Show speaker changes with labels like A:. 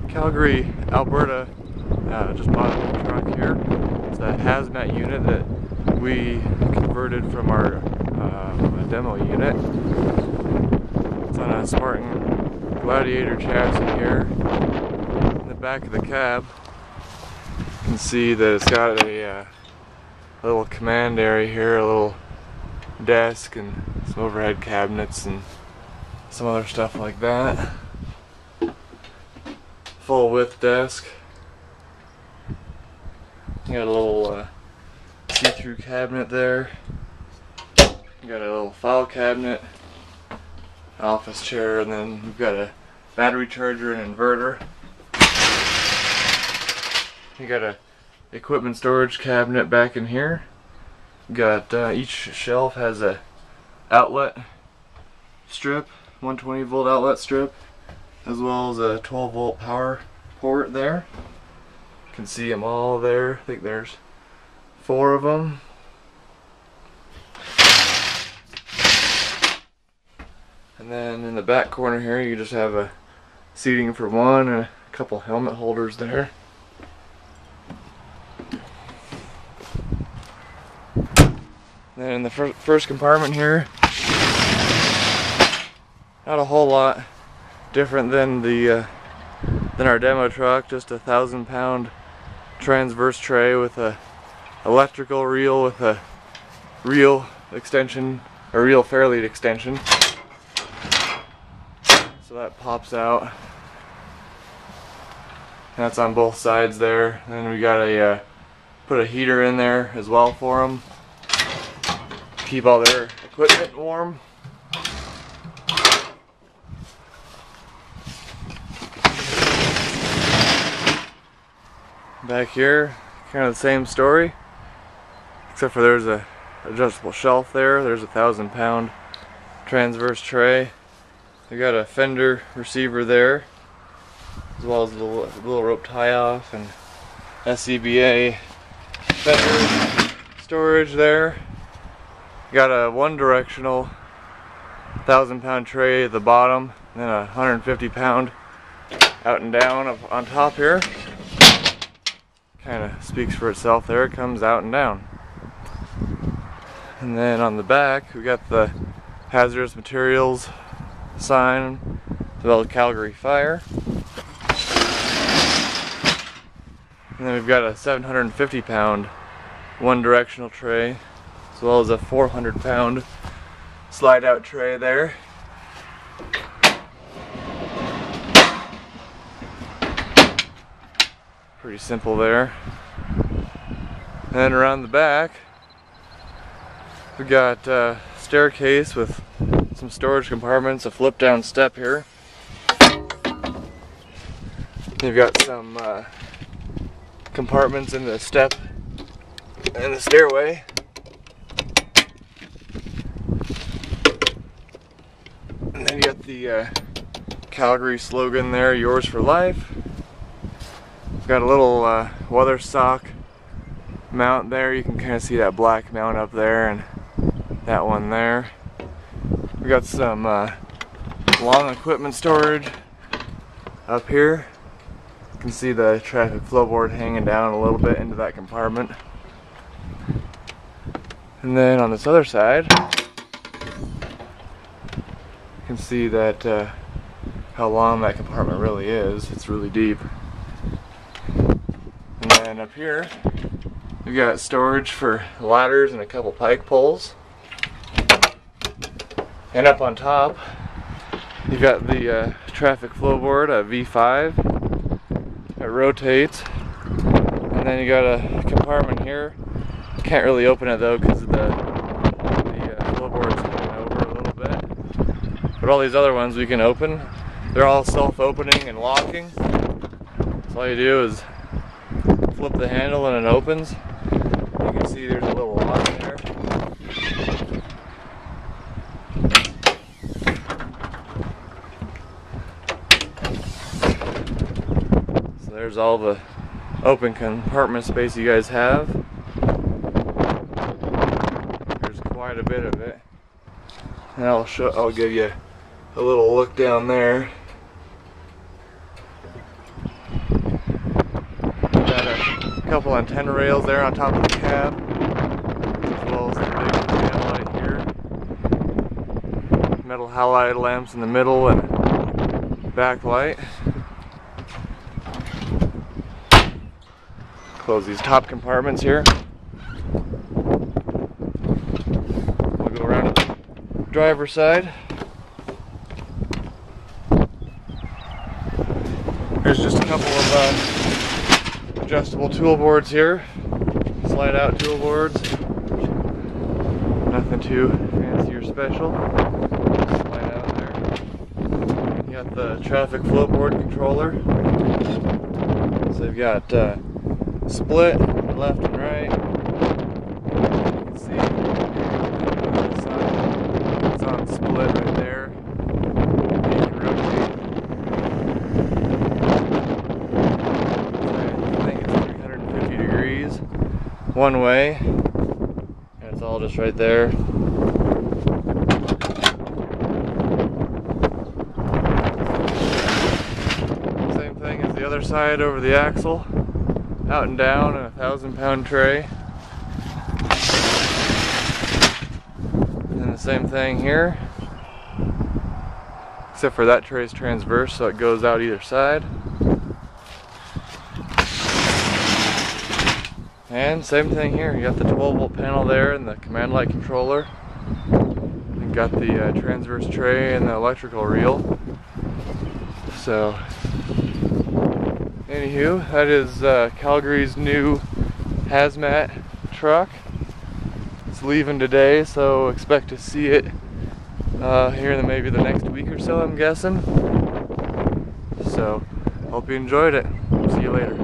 A: Calgary, Alberta. Just bought a new truck here. It's a Haz-mat unit that we converted from our demo unit. It's on a Spartan Gladiator chassis here. In the back of the cab, you can see that it's got a little command area here, a little desk and some overhead cabinets and some other stuff like that. Full width desk. You got a little see-through cabinet there. You got a little file cabinet, office chair, and then we've got a battery charger and inverter. You got a equipment storage cabinet back in here. You got each shelf has a outlet strip, 120 volt outlet strip, as well as a 12 volt power port there. You can see them all there. I think there's 4 of them. And then in the back corner here you just have a seating for one and a couple helmet holders there. Then in the first compartment here, not a whole lot different than our demo truck. Just a 1,000-pound transverse tray with a electrical reel with a reel extension, a reel fairlead extension. So that pops out. And that's on both sides there. And then we got a put a heater in there as well for them. Keep all their equipment warm. Back here, kind of the same story, except for there's a adjustable shelf there. There's a 1,000-pound transverse tray. We got a fender receiver there, as well as a little rope tie-off and SVI fender storage there. Got a one-directional 1,000-pound tray at the bottom, and then a 150-pound out and down on top here. Kind of speaks for itself there. It comes out and down. And then on the back, we got the hazardous materials sign, as well as Calgary Fire. And then we've got a 750-pound one-directional tray, as well as a 400-pound slide-out tray there. Pretty simple there. And then around the back, we got a staircase with some storage compartments, a flip-down step here. You've got some compartments in the step and the stairway. And then you got the Calgary slogan there, "Yours for life." Got a little weather sock mount there. You can kind of see that black mount up there and that one there. We got some long equipment storage up here. You can see the traffic flow board hanging down a little bit into that compartment. And then on this other side, you can see that how long that compartment really is. It's really deep. And then up here, we've got storage for ladders and a couple pike poles. And up on top, you've got the traffic flow board, a V5. It rotates. And then you got a compartment here. Can't really open it though because the flow board's coming over a little bit. But all these other ones we can open. They're all self-opening and locking. So all you do is flip the handle and it opens. You can see there's a little lock there. So there's all the open compartment space you guys have. There's quite a bit of it. And I'll give you a little look down there. A couple antenna rails there on top of the cab, as well as the big tail light here. Metal halide lamps in the middle and backlight. Close these top compartments here. We'll go around to the driver's side. There's just a couple of adjustable tool boards here. Slide out tool boards. Nothing too fancy or special. Slide out there. You got the traffic flow board controller. So you've got split left and right. You can see the side. It's on split right there. You can rotate. I think it's 350 degrees one way. And it's all just right there. Same thing as the other side over the axle. Out and down in a 1,000-pound tray. And the same thing here. Except for that tray is transverse, so it goes out either side. And same thing here. You got the 12-volt panel there and the command light controller. You got the transverse tray and the electrical reel. So anywho, that is Calgary's new Haz-mat truck. It's leaving today, so expect to see it here in maybe the next week or so, I'm guessing. So, hope you enjoyed it. See you later.